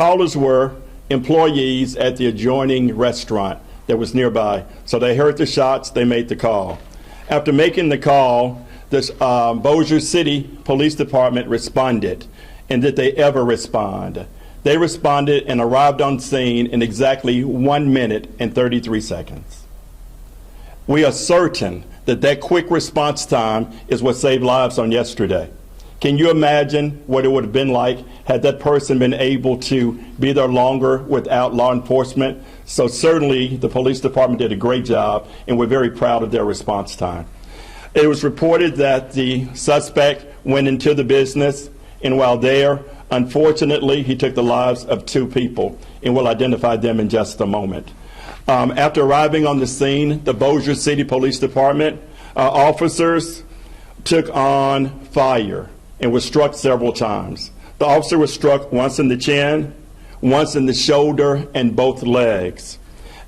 Callers were employees at the adjoining restaurant that was nearby. So they heard the shots, they made the call. After making the call, the Bossier City Police Department responded. And did they ever respond? They responded and arrived on scene in exactly 1 minute and 33 seconds. We are certain that that quick response time is what saved lives on yesterday. Can you imagine what it would have been like had that person been able to be there longer without law enforcement? So certainly the police department did a great job, and we're very proud of their response time. It was reported that the suspect went into the business, and while there, unfortunately, he took the lives of 2 people, and we'll identify them in just a moment. After arriving on the scene, the Bossier City Police Department officers took on fire and was struck several times. The officer was struck once in the chin, once in the shoulder, and both legs.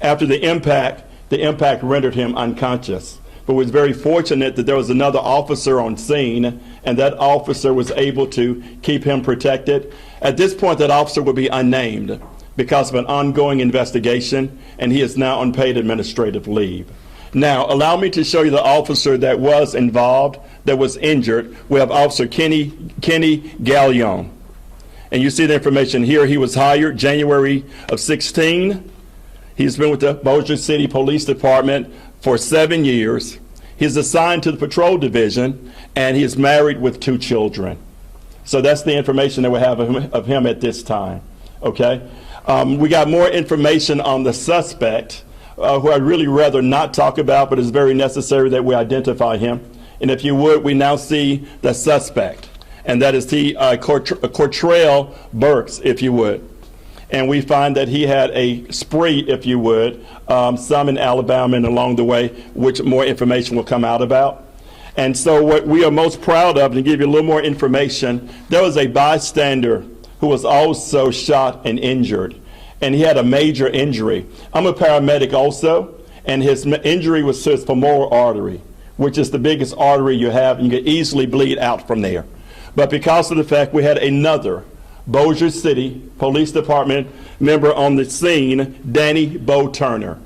After the impact rendered him unconscious. But was very fortunate that there was another officer on scene, and that officer was able to keep him protected. At this point, that officer will be unnamed because of an ongoing investigation, and he is now on paid administrative leave. Now, allow me to show you the officer that was involved, that was injured. We have Officer Kenny Gallion. And you see the information here. He was hired January of 16. He's been with the Bossier City Police Department for 7 years. He's assigned to the patrol division, and he is married with 2 children. So that's the information that we have of him at this time. Okay? We got more information on the suspect, who I'd really rather not talk about, but it's very necessary that we identify him. And if you would, we now see the suspect, and that is Cortrell Burks, if you would. And we find that he had a spree, if you would, some in Alabama and along the way, which more information will come out about. And so what we are most proud of, to give you a little more information, there was a bystander who was also shot and injured. And he had a major injury. I'm a paramedic also, and his injury was to his femoral artery, which is the biggest artery you have, and you can easily bleed out from there. But because of the fact we had another Bossier City Police Department member on the scene, Danny Bo Turner.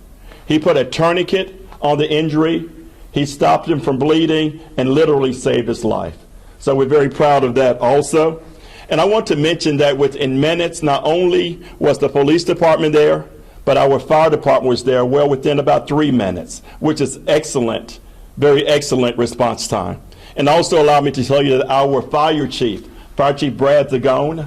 He put a tourniquet on the injury, he stopped him from bleeding, and literally saved his life. So we're very proud of that also. And I want to mention that within minutes, not only was the police department there, but our fire department was there well within about 3 minutes, which is excellent, very excellent response time. And also allow me to tell you that our Fire Chief Brad Zagone,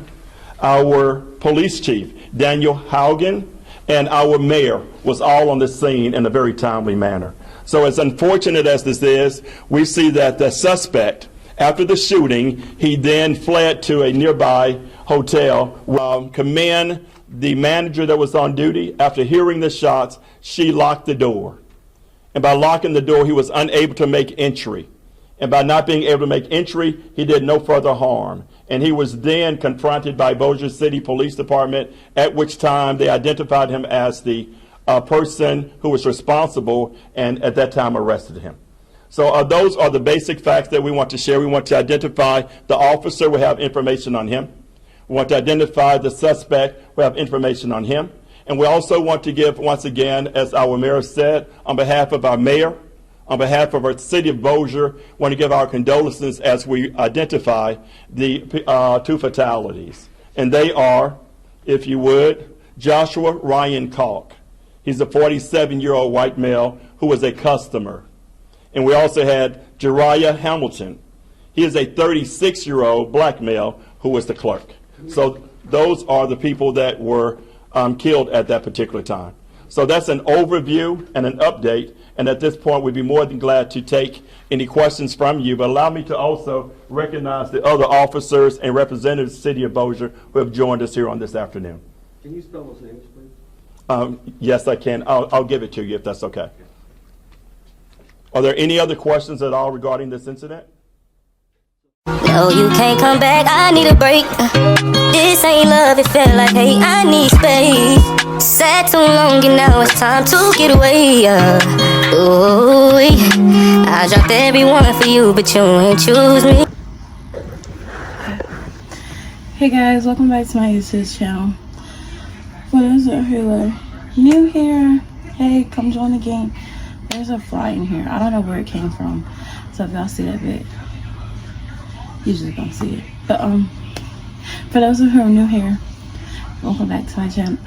our police chief, Daniel Haugen, and our mayor was all on the scene in a very timely manner. So as unfortunate as this is, we see that the suspect, after the shooting, he then fled to a nearby hotel. Commend the manager that was on duty. After hearing the shots, she locked the door. And by locking the door, he was unable to make entry. And by not being able to make entry, he did no further harm. And he was then confronted by Bossier City Police Department, at which time they identified him as the person who was responsible, and at that time arrested him. So those are the basic facts that we want to share. We want to identify the officer. We have information on him. We want to identify the suspect. We have information on him. And we also want to give, once again, as our mayor said, on behalf of our mayor, on behalf of our city of Bossier, want to give our condolences as we identify the 2 fatalities. And they are, if you would, Joshua Ryan Kalk. He's a 47-year-old white male who was a customer. And we also had Jeriah Hamilton. He is a 36-year-old black male who was the clerk. So those are the people that were killed at that particular time. So that's an overview and an update. And at this point, we'd be more than glad to take any questions from you. But allow me to also recognize the other officers and representatives of the city of Bossier who have joined us here on this afternoon. Can you spell those names, please? Yes, I can. I'll give it to you if that's okay. Are there any other questions at all regarding this incident? No, you can't come back, I need a break. This ain't love, it felt like hate, I need space. Sat too long and now it's time to get away. Ooh, I dropped everyone for you, but you ain't choose me. Hey guys, welcome back to my YouTube channel. For those who are new here, hey, come join the game. There's a fly in here. I don't know where it came from. So if y'all see that bit, you just gonna see it. But for those who are new here, welcome back to my channel.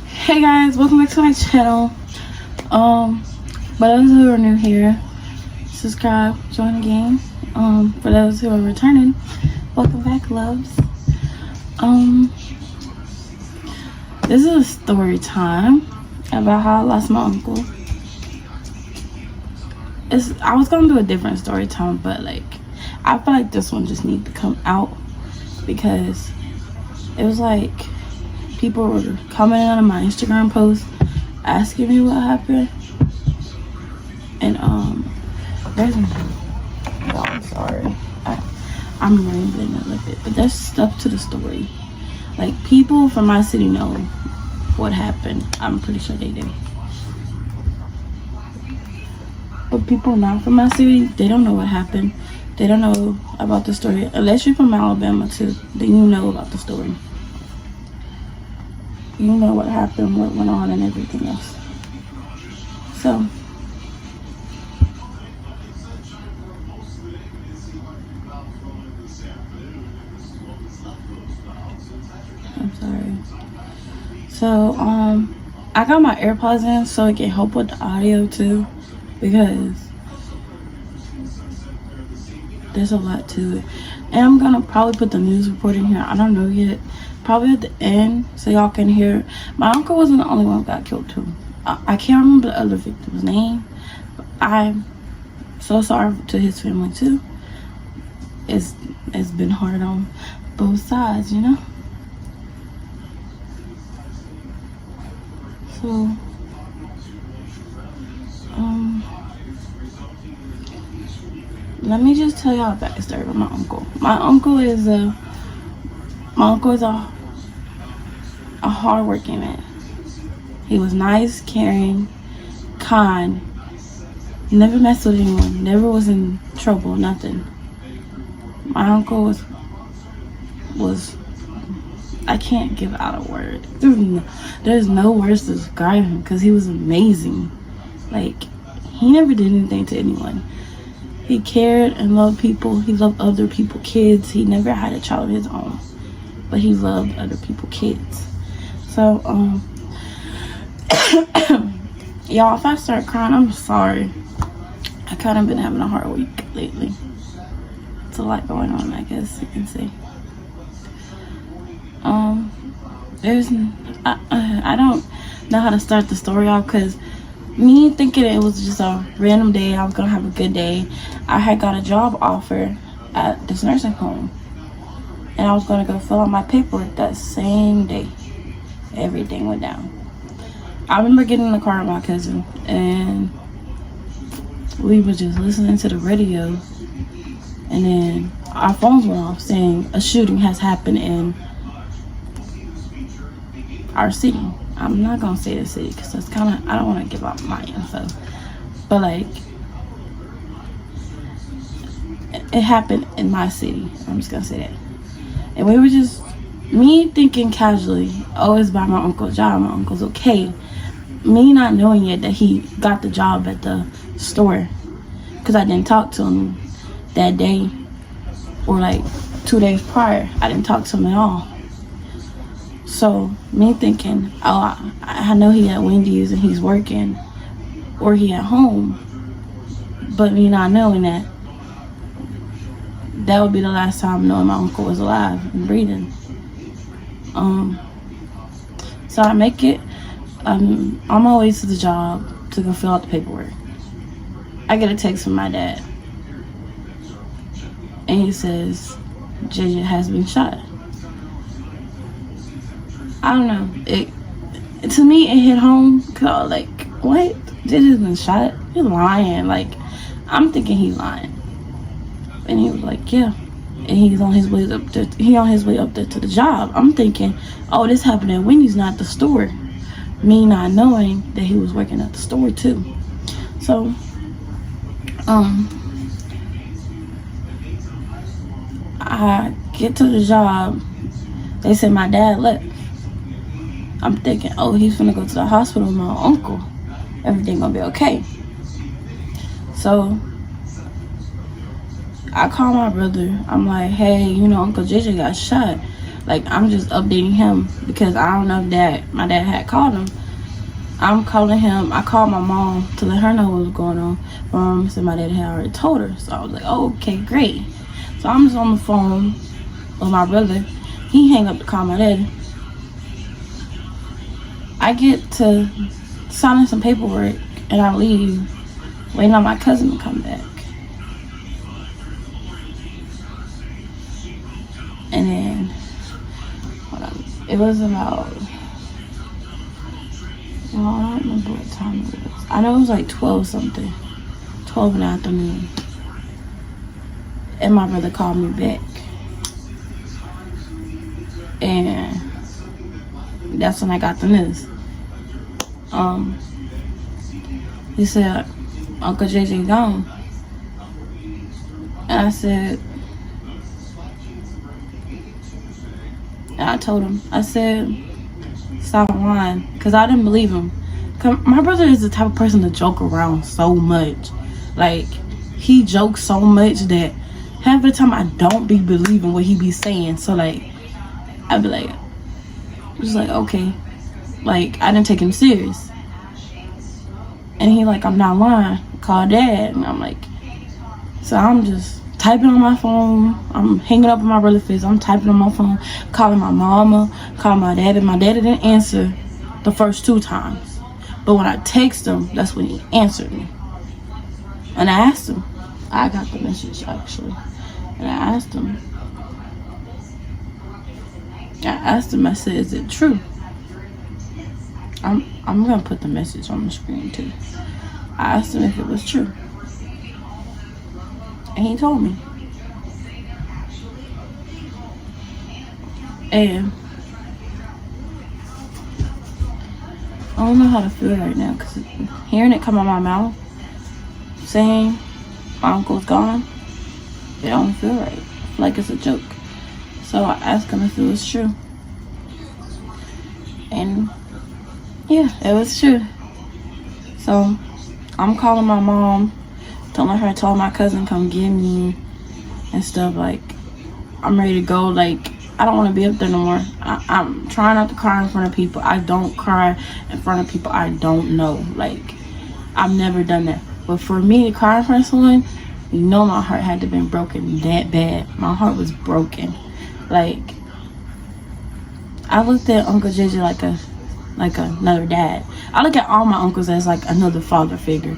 Hey guys, welcome back to my channel. For those who are new here, subscribe, join the game. For those who are returning, welcome back, loves. This is a story time about how I lost my uncle. I was gonna do a different story time, but like I feel like this one just needs to come out because it was like people were commenting on my Instagram post asking me what happened, and I'm sorry, I'm rambling a little bit, but there's stuff to the story. Like, people from my city know what happened. I'm pretty sure they do. But people not from my city, they don't know what happened. They don't know about the story. Unless you're from Alabama too, then you know about the story. You know what happened, what went on, and everything else. So, I'm sorry. So, I got my AirPods in so it can help with the audio too, because there's a lot to it. And I'm gonna probably put the news report in here. I don't know yet. Probably at the end so y'all can hear. My uncle wasn't the only one who got killed too. I can't remember the other victim's name. But I'm so sorry to his family too. It's been hard on both sides, you know. So, let me just tell y'all a backstory about my uncle. My uncle is a hardworking man. He was nice, caring, kind. Never messed with anyone. Never was in trouble. Nothing. My uncle was. I can't give out a word. There's no words to describe him because he was amazing. Like, he never did anything to anyone. He cared and loved people. He loved other people's kids. He never had a child of his own, but he loved other people's kids. So, y'all, if I start crying, I'm sorry. I kind of been having a hard week lately. It's a lot going on, I guess you can say. I don't know how to start the story off because me thinking it was just a random day, I was gonna have a good day. I had got a job offer at this nursing home, and I was gonna go fill out my paperwork that same day. Everything went down. I remember getting in the car with my cousin, and we were just listening to the radio, and then our phones went off saying a shooting has happened in our city. I'm not gonna say the city because that's kind of, I don't want to give out my info, but like, it happened in my city. I'm just gonna say that. And we were just, me thinking casually, oh, it's by my uncle's job, my uncle's okay. Me not knowing yet that he got the job at the store, because I didn't talk to him that day or like 2 days prior. I didn't talk to him at all. So me thinking, oh, I know he at Wendy's and he's working, or he at home, but me not knowing that would be the last time knowing my uncle was alive and breathing. So I make it on my way to the job to go fill out the paperwork. I get a text from my dad, and he says JJ has been shot. I don't know. To me, it hit home. Cause like, what? JJ's been shot? He's lying. Like, I'm thinking he's lying. And he was like, yeah. And he's on his way up there. To the job. I'm thinking, oh, this happened at Wendy's, not the store. Me not knowing that he was working at the store too. So, I get to the job. They said my dad left. I'm thinking, oh, he's gonna go to the hospital with my uncle. Everything gonna be okay. So I call my brother. I'm like, hey, you know, Uncle JJ got shot. Like, I'm just updating him because I don't know if my dad had called him. I'm calling him. I called my mom to let her know what was going on. My mom said my dad had already told her. So I was like, oh, okay, great. So I'm just on the phone with my brother. He hang up to call my dad. I get to signing some paperwork and I leave, waiting on my cousin to come back. And then, hold on, it was about, well, I don't remember what time it was. I know it was like 12 something, 12 in the afternoon. And my brother called me back. And that's when I got the news. He said, Uncle JJ gone. And I said, and I told him, I said, stop lying. Because I didn't believe him. My brother is the type of person to joke around so much. Like, he jokes so much that half the time I don't be believing what he be saying. So, like, I'd be like, just like, okay. Like, I didn't take him serious. And he like, I'm not lying. Call dad. And I'm like, so I'm just typing on my phone. I'm hanging up in my brother's face. I'm typing on my phone, calling my mama, calling my dad. And my daddy didn't answer the first 2 times. But when I text him, that's when he answered me. And I asked him. I got the message, actually. And I asked him. I said, is it true? I'm gonna put the message on the screen too. I asked him if it was true. And he told me. And I don't know how to feel right now because hearing it come out my mouth, saying my uncle's gone, it don't feel right. I feel like it's a joke. So I asked him if it was true. And yeah, it was true. So I'm calling my mom, telling her to tell my cousin come get me and stuff. Like, I'm ready to go. Like, I don't want to be up there no more. I'm trying not to cry in front of people. I don't cry in front of people I don't know. Like, I've never done that. But for me to cry in front of someone, you know my heart had to have been broken that bad. My heart was broken. Like, I looked at Uncle JJ like another dad. I look at all my uncles as like another father figure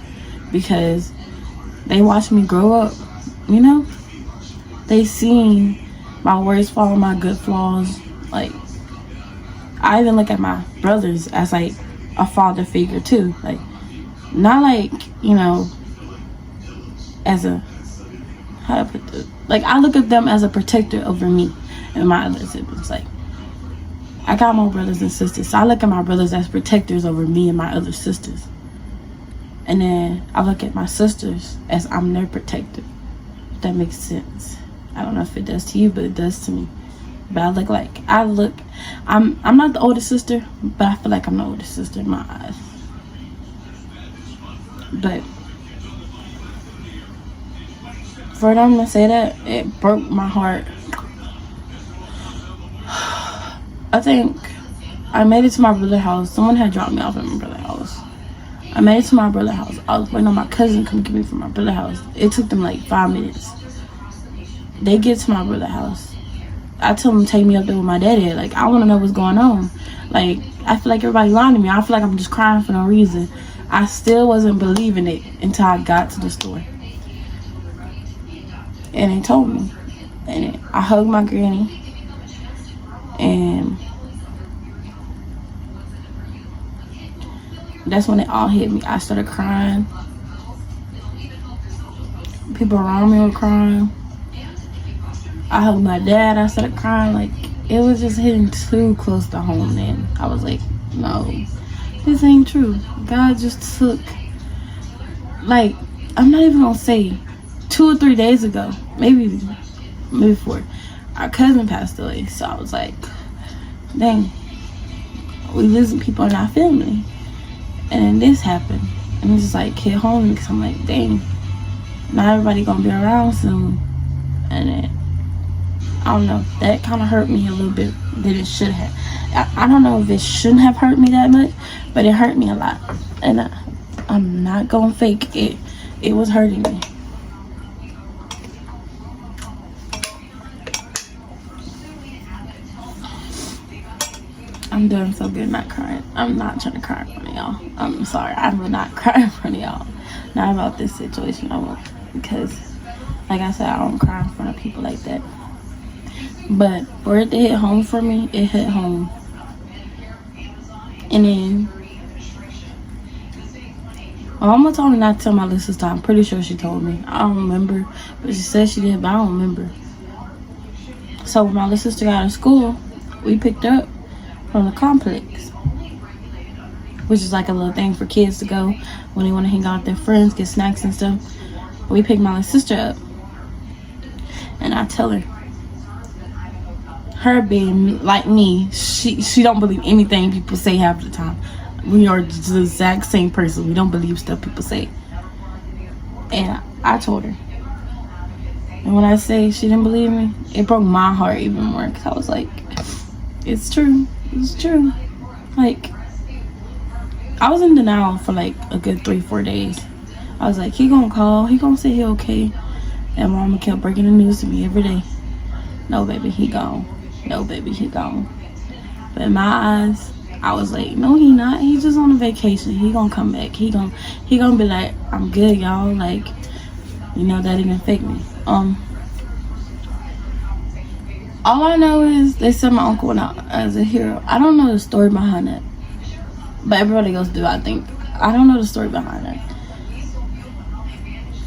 because they watched me grow up, you know? They seen my worst flaws, my good flaws. Like, I even look at my brothers as like a father figure too. Like, not like, you know, as a, how do I put this? Like, I look at them as a protector over me and my other siblings. Like, I got more brothers and sisters, so I look at my brothers as protectors over me and my other sisters. And then I look at my sisters as I'm their protector. If that makes sense. I don't know if it does to you, but it does to me. But I'm not the oldest sister, but I feel like I'm the oldest sister in my eyes. But for them to say that, it broke my heart. I think I made it to my brother's house. Someone had dropped me off at my brother's house. I made it to my brother's house. I was waiting on my cousin to come get me from my brother's house. It took them like 5 minutes. They get to my brother's house. I tell them to take me up there with my daddy. Like, I want to know what's going on. Like, I feel like everybody lying to me. I feel like I'm just crying for no reason. I still wasn't believing it until I got to the store. And they told me. And I hugged my granny. And that's when it all hit me. I started crying. People around me were crying. I hugged my dad. I started crying. Like, it was just hitting too close to home then. I was like, no, this ain't true. God just took, like, I'm not even gonna say 2 or 3 days ago, maybe 4, our cousin passed away. So I was like, dang, we losing people in our family. And then this happened. And it just like hit home because I'm like, dang, not everybody gonna be around soon. And then, I don't know, that kind of hurt me a little bit that it should have. I don't know if it shouldn't have hurt me that much, but it hurt me a lot. And I'm not gonna fake it. It was hurting me. I'm doing so good not crying. I'm not trying to cry in front of y'all. I'm sorry. I will not cry in front of y'all. Not about this situation. I won't. Because, like I said, I don't cry in front of people like that. But for it to hit home for me, it hit home. And then, my mama told me not to tell my little sister. I'm pretty sure she told me. I don't remember. But she said she did, but I don't remember. So when my little sister got out of school, we picked her up from the complex, which is like a little thing for kids to go when they want to hang out with their friends, get snacks and stuff. We picked my little sister up, and I tell her being like me, she don't believe anything people say half the time. We are the exact same person. We don't believe stuff people say. And I told her, and when I say she didn't believe me, it broke my heart even more, because I was like, it's true. It's true. Like, I was in denial for like a good 3-4 days. I was like, he gonna call, he gonna say he okay. And mama kept breaking the news to me every day. No, baby, he gone. No, baby, he gone. But in my eyes, I was like, no, he not. He just on a vacation. He gonna come back. He gonna be like, I'm good, y'all. Like, you know, that didn't affect me. All I know is they said my uncle went out as a hero. I don't know the story behind it, but everybody else do, I think. I don't know the story behind it,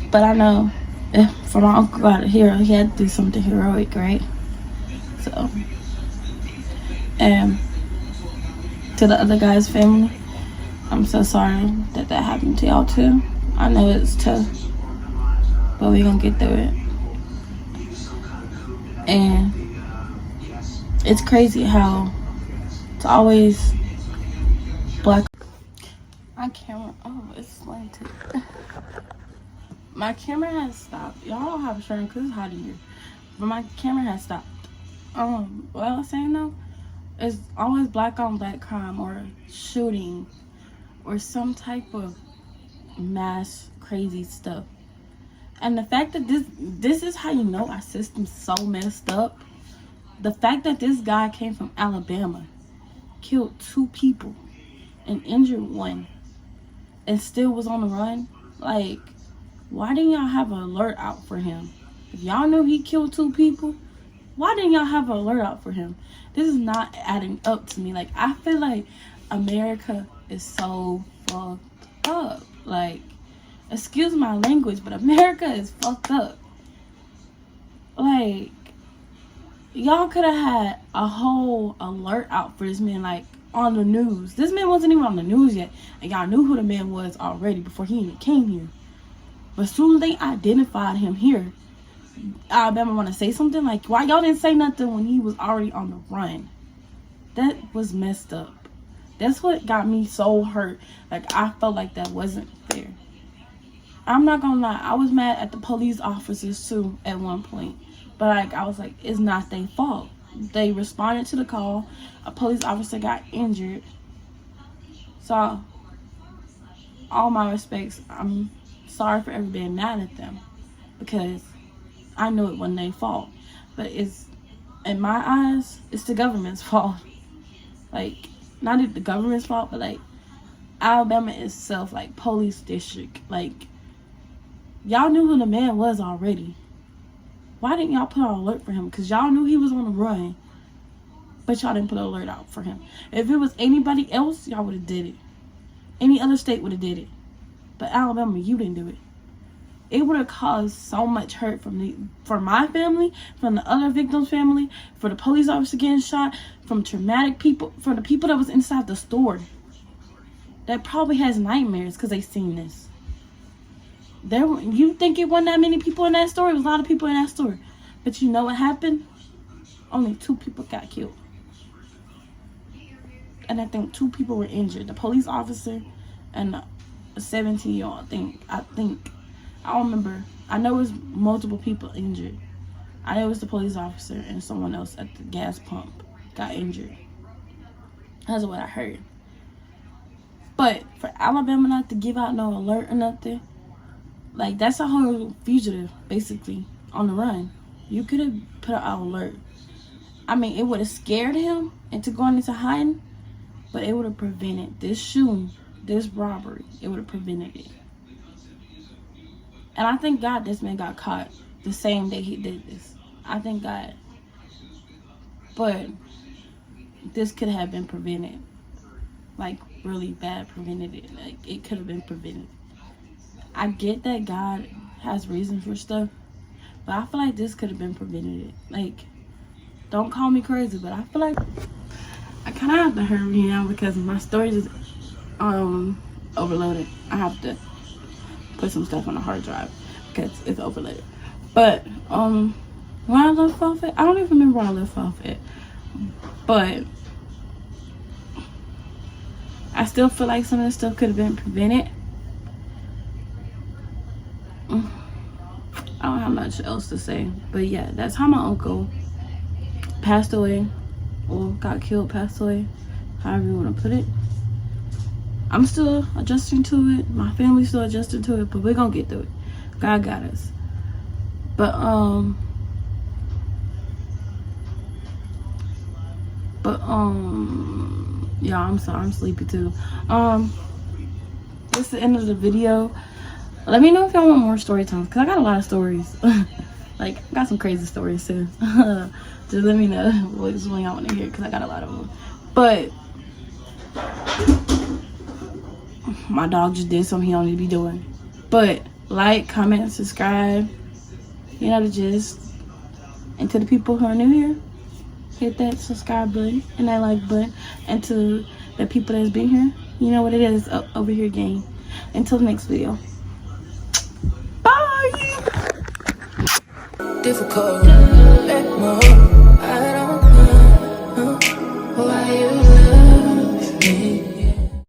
but I know if for my uncle got a hero, he had to do something heroic, right? So, and to the other guy's family, I'm so sorry that happened to y'all too. I know it's tough, but we gonna get through it. And it's crazy how it's always black. My camera, oh, it's slanted. My camera has stopped. Y'all don't have insurance because it's hot in here. But my camera has stopped. What I was saying though, it's always black on black crime or shooting or some type of mass crazy stuff. And the fact that this is how you know our system's so messed up. The fact that this guy came from Alabama, killed 2 people, and injured 1, and still was on the run. Like, why didn't y'all have an alert out for him? If y'all knew he killed 2 people, why didn't y'all have an alert out for him? This is not adding up to me. Like, I feel like America is so fucked up. Like, excuse my language, but America is fucked up. Like, y'all could have had a whole alert out for this man, like, on the news. This man wasn't even on the news yet, and y'all knew who the man was already before he even came here. But as soon as they identified him here, Alabama want to say something? Like, why y'all didn't say nothing when he was already on the run? That was messed up. That's what got me so hurt. Like, I felt like that wasn't fair. I'm not gonna lie, I was mad at the police officers too at one point. But like, I was like, it's not their fault. They responded to the call. A police officer got injured. So, all my respects, I'm sorry for ever being mad at them, because I knew it wasn't their fault. But it's, in my eyes, it's the government's fault. Like, not the government's fault, but like, Alabama itself, like, police district, like, y'all knew who the man was already. Why didn't y'all put an alert for him? Because y'all knew he was on the run, but y'all didn't put an alert out for him. If it was anybody else, y'all would have did it. Any other state would have did it. But Alabama, you didn't do it. It would have caused so much hurt for my family, from the other victim's family, for the police officer getting shot, from traumatic people, for the people that was inside the store that probably has nightmares because they seen this. You think it wasn't that many people in that store? It was a lot of people in that store. But you know what happened? Only 2 people got killed. and I think 2 people were injured. The police officer and a 17-year-old. I don't remember. I know it was multiple people injured. I know it was the police officer and someone else at the gas pump got injured. That's what I heard. But for Alabama not to give out no alert or nothing, like, that's a whole fugitive, basically, on the run. You could have put out an alert. I mean, it would have scared him into going into hiding, but it would have prevented this shooting, this robbery. It would have prevented it. And I thank God this man got caught the same day he did this. I thank God. But this could have been prevented. Like, really bad prevented it. Like, it could have been prevented. I get that God has reasons for stuff, but I feel like this could have been prevented. Like, don't call me crazy, but I feel like I kind of have to hurry now because my storage is overloaded. I have to put some stuff on the hard drive because it's overloaded. But when I left off at, I don't even remember where I left off at, but I still feel like some of this stuff could have been prevented. I don't have much else to say, but yeah, that's how my uncle passed away, or got killed, passed away, however you want to put it. I'm still adjusting to it. My family's still adjusting to it, but we're gonna get through it. God got us. But yeah, I'm sorry, I'm sleepy too. This is the end of the video. Let me know if y'all want more story times, because I got a lot of stories. Like, I got some crazy stories too. Just let me know which one y'all want to hear, because I got a lot of them. But my dog just did something he don't need to be doing. But like, comment, subscribe. You know the gist. And to the people who are new here, hit that subscribe button and that like button. And to the people that's been here, you know what it is over here, gang. Until the next video. Bye. Difficult, let more. I don't